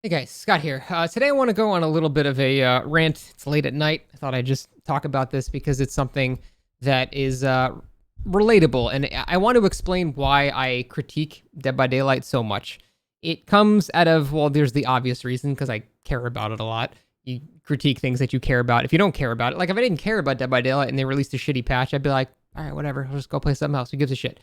Hey guys, Scott here. Today I want to go on a little bit of a rant. It's late at night. I thought I'd just talk about this because it's something that is relatable, and I want to explain why I critique Dead by Daylight so much. It comes out of, well, there's the obvious reason because I care about it a lot. You critique things that you care about. If you don't care about it, like if I didn't care about Dead by Daylight and they released a shitty patch, I'd be like, all right, whatever, I'll just go play something else. Who gives a shit?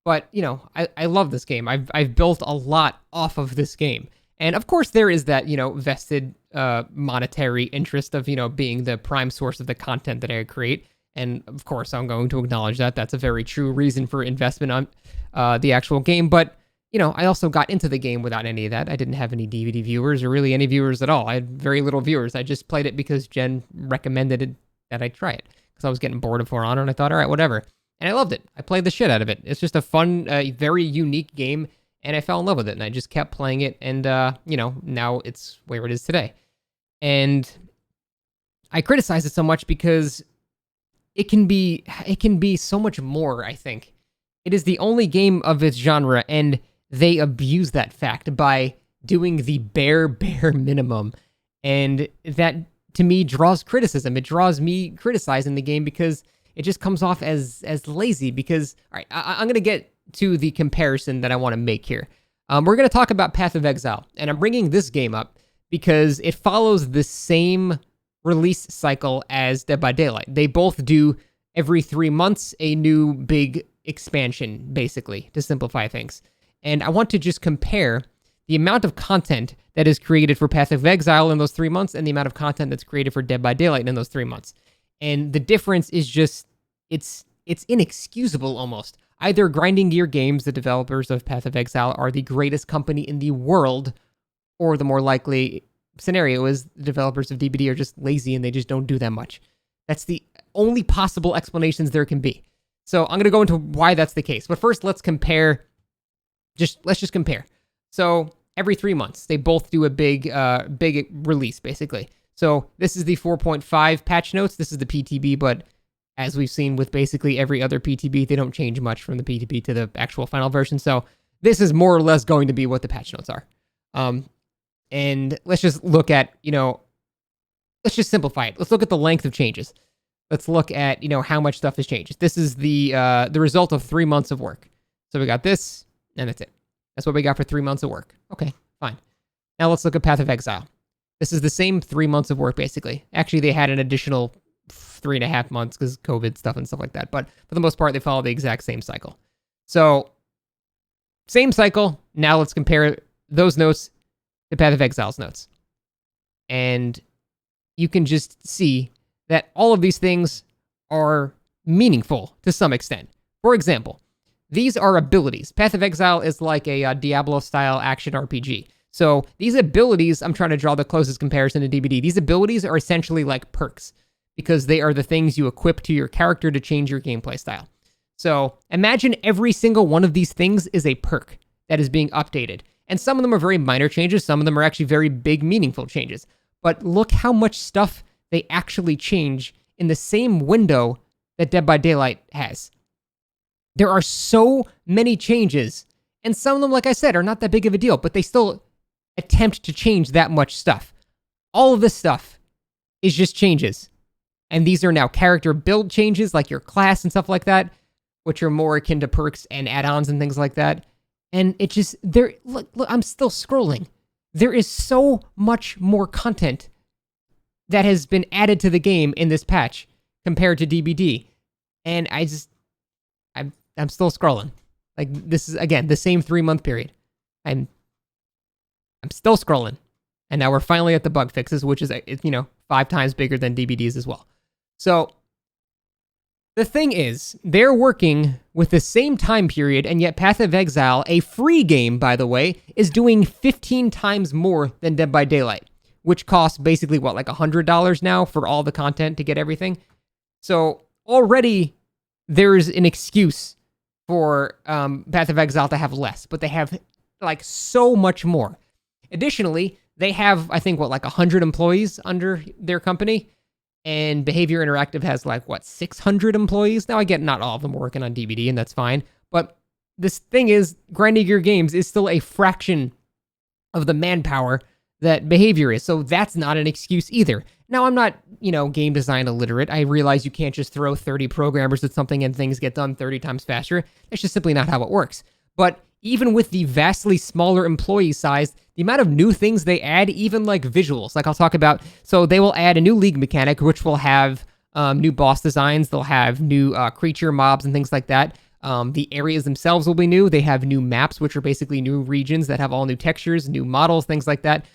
But I love this game. I've built a lot off of this game. And of course, there is that, vested monetary interest of, being the prime source of the content that I create. And of course, I'm going to acknowledge that. That's a very true reason for investment on the actual game. But, I also got into the game without any of that. I didn't have any DVD viewers or really any viewers at all. I had very little viewers. I just played it because Jen recommended it, that I try it because I was getting bored of For Honor. And I thought, all right, whatever. And I loved it. I played the shit out of it. It's just a fun, very unique game, and I fell in love with it, and I just kept playing it, and now it's where it is today. And I criticize it so much because it can be so much more, I think. It is the only game of its genre, and they abuse that fact by doing the bare minimum. And that, to me, draws criticism. It draws me criticizing the game because it just comes off as lazy. Because, all right, I'm going to get to the comparison that I want to make here. We're going to talk about Path of Exile, and I'm bringing this game up because it follows the same release cycle as Dead by Daylight. They both do every 3 months a new big expansion, basically, to simplify things. And I want to just compare the amount of content that is created for Path of Exile in those 3 months and the amount of content that's created for Dead by Daylight in those 3 months. And the difference is just, it's inexcusable almost. Either Grinding Gear Games, the developers of Path of Exile, are the greatest company in the world, or the more likely scenario is the developers of DBD are just lazy and they just don't do that much. That's the only possible explanations there can be. So I'm going to go into why that's the case. But first, let's compare. Let's just compare. So every 3 months, they both do a big release, basically. So this is the 4.5 patch notes. This is the PTB, but as we've seen with basically every other PTB, they don't change much from the PTB to the actual final version. So this is more or less going to be what the patch notes are. And let's just look at, let's just simplify it. Let's look at the length of changes. Let's look at, how much stuff has changed. This is the result of 3 months of work. So we got this, and that's it. That's what we got for 3 months of work. Okay, fine. Now let's look at Path of Exile. This is the same 3 months of work, basically. Actually, they had an additional 3.5 months because COVID stuff and stuff like that. But for the most part, they follow the exact same cycle. So, same cycle. Now let's compare those notes to Path of Exile's notes. And you can just see that all of these things are meaningful to some extent. For example, these are abilities. Path of Exile is like a Diablo-style action RPG. So these abilities, I'm trying to draw the closest comparison to DBD. These abilities are essentially like perks, because they are the things you equip to your character to change your gameplay style. So imagine every single one of these things is a perk that is being updated. And some of them are very minor changes. Some of them are actually very big, meaningful changes. But look how much stuff they actually change in the same window that Dead by Daylight has. There are so many changes. And some of them, like I said, are not that big of a deal, but they still attempt to change that much stuff. All of this stuff is just changes. And these are now character build changes, like your class and stuff like that, which are more akin to perks and add-ons and things like that. And it just, look, I'm still scrolling. There is so much more content that has been added to the game in this patch compared to DBD. And I'm still scrolling. Like, this is, again, the same 3 month period. I'm still scrolling. And now we're finally at the bug fixes, which is, 5 times bigger than DBD's as well. So, the thing is, they're working with the same time period, and yet Path of Exile, a free game, by the way, is doing 15 times more than Dead by Daylight, which costs basically, like $100 now for all the content to get everything. So, already, there's an excuse for Path of Exile to have less, but they have, so much more. Additionally, they have, I think, 100 employees under their company. And Behavior Interactive has 600 employees. Now, I get not all of them working on DBD, and that's fine. But this thing is, Grinding Gear Games is still a fraction of the manpower that behavior is. So that's not an excuse either. Now, I'm not, game design illiterate. I realize you can't just throw 30 programmers at something and things get done 30 times faster. That's just simply not how it works. But even with the vastly smaller employee size, the amount of new things they add, even like visuals, like I'll talk about. So they will add a new league mechanic, which will have new boss designs. They'll have new creature mobs and things like that. The areas themselves will be new. They have new maps, which are basically new regions that have all new textures, new models, things like that.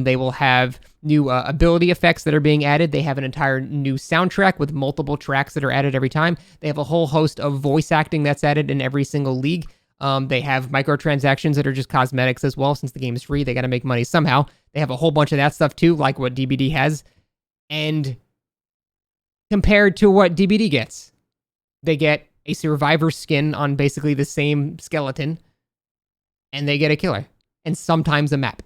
They will have new ability effects that are being added. They have an entire new soundtrack with multiple tracks that are added every time. They have a whole host of voice acting that's added in every single league. They have microtransactions that are just cosmetics as well. Since the game is free, they got to make money somehow. They have a whole bunch of that stuff too, like what DBD has. And compared to what DBD gets, they get a survivor skin on basically the same skeleton, and they get a killer, and sometimes a map.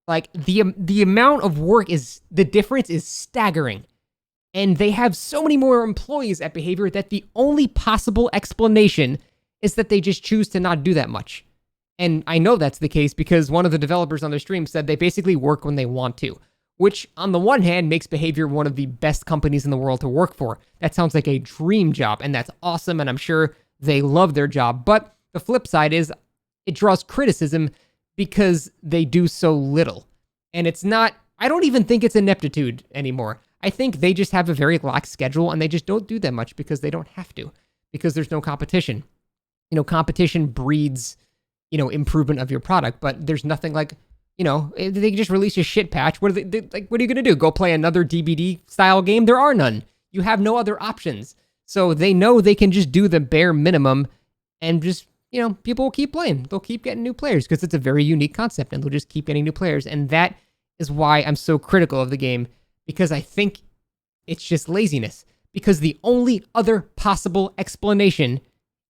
Like, the amount of work the difference is staggering. And they have so many more employees at Behavior that the only possible explanation is that they just choose to not do that much. And I know that's the case because one of the developers on their stream said they basically work when they want to, which on the one hand makes Behavior one of the best companies in the world to work for. That sounds like a dream job, and that's awesome, and I'm sure they love their job. But the flip side is it draws criticism because they do so little. And it's not, I don't even think it's ineptitude anymore. I think they just have a very lax schedule, and they just don't do that much because they don't have to, because there's no competition. Competition breeds, improvement of your product, but there's nothing like, they just release a shit patch. What are what are you going to do? Go play another DBD style game? There are none. You have no other options. So they know they can just do the bare minimum and just, people will keep playing. They'll keep getting new players because it's a very unique concept and they'll just keep getting new players. And that is why I'm so critical of the game, because I think it's just laziness. Because the only other possible explanation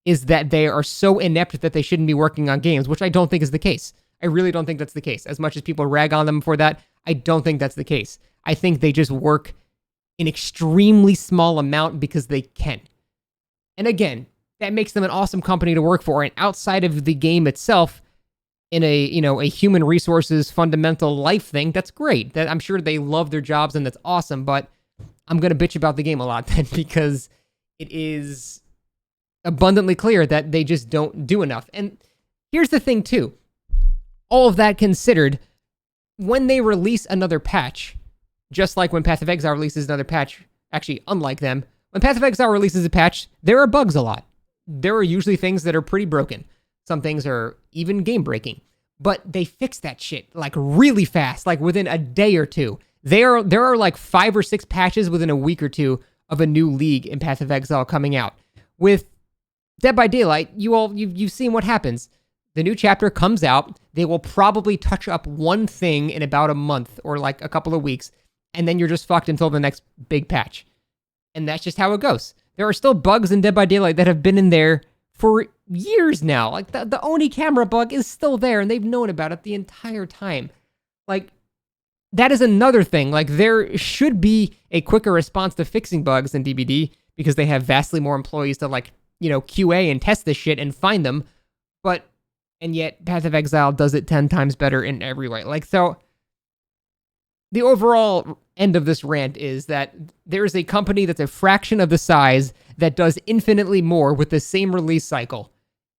is that they are so inept that they shouldn't be working on games, which I don't think is the case. I really don't think that's the case. As much as people rag on them for that, I don't think that's the case. I think they just work an extremely small amount because they can. And again, that makes them an awesome company to work for. And outside of the game itself, in a human resources fundamental life thing, that's great. That I'm sure they love their jobs and that's awesome. But I'm gonna bitch about the game a lot then because it is abundantly clear that they just don't do enough. And here's the thing too. All of that considered, when they release another patch, just like when Path of Exile releases another patch, actually, unlike them, when Path of Exile releases a patch, there are bugs a lot. There are usually things that are pretty broken. Some things are even game-breaking. But they fix that shit, like, really fast, like, within a day or two. There are, like, 5 or 6 patches within a week or two of a new league in Path of Exile coming out. With Dead by Daylight, you've seen what happens. The new chapter comes out, they will probably touch up one thing in about a month or like a couple of weeks, and then you're just fucked until the next big patch. And that's just how it goes. There are still bugs in Dead by Daylight that have been in there for years now. Like the Oni camera bug is still there, and they've known about it the entire time. Like, that is another thing. Like, there should be a quicker response to fixing bugs in DBD because they have vastly more employees to QA and test this shit and find them. And yet Path of Exile does it 10 times better in every way. So the overall end of this rant is that there's a company that's a fraction of the size that does infinitely more with the same release cycle.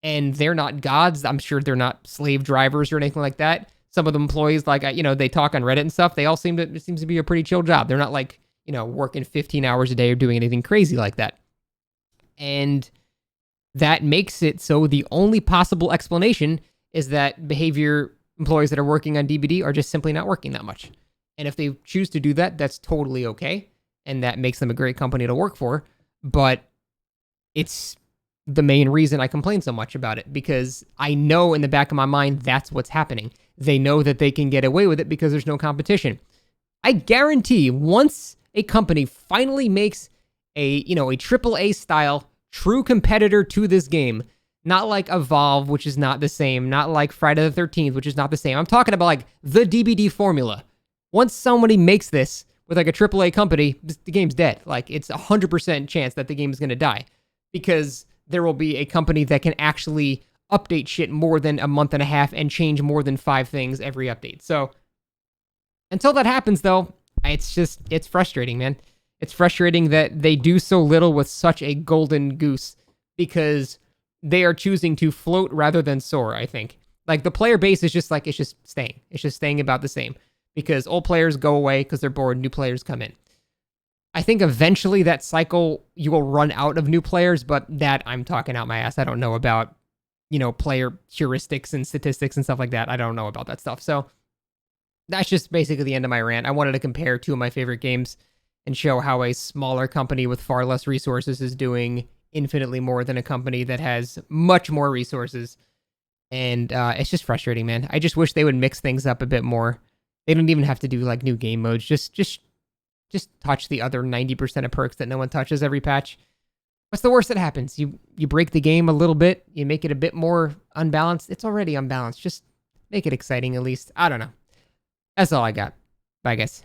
And they're not gods. I'm sure they're not slave drivers or anything like that. Some of the employees, they talk on Reddit and stuff. It seems to be a pretty chill job. They're not working 15 hours a day or doing anything crazy like that. And that makes it so the only possible explanation is that Behavior employees that are working on DBD are just simply not working that much. And if they choose to do that, that's totally okay. And that makes them a great company to work for. But it's the main reason I complain so much about it, because I know in the back of my mind that's what's happening. They know that they can get away with it because there's no competition. I guarantee once a company finally makes a AAA style true competitor to this game, not like Evolve, which is not the same, not like Friday the 13th, which is not the same. I'm talking about like the DBD formula. Once somebody makes this with like a AAA company, the game's dead. Like, it's 100% chance that the game is going to die because there will be a company that can actually update shit more than a month and a half and change more than 5 things every update. So Until that happens, though, it's frustrating, man. It's frustrating that they do so little with such a golden goose because they are choosing to float rather than soar, I think. Like, the player base is just like, it's just staying. It's just staying about the same because old players go away because they're bored, new players come in. I think eventually that cycle, you will run out of new players, but that I'm talking out my ass. I don't know about, player heuristics and statistics and stuff like that. I don't know about that stuff. So that's just basically the end of my rant. I wanted to compare two of my favorite games and show how a smaller company with far less resources is doing infinitely more than a company that has much more resources. And it's just frustrating, man. I just wish they would mix things up a bit more. They don't even have to do like new game modes. Just touch the other 90% of perks that no one touches every patch. What's the worst that happens? You break the game a little bit. You make it a bit more unbalanced. It's already unbalanced. Just make it exciting at least. I don't know. That's all I got. Bye, guys.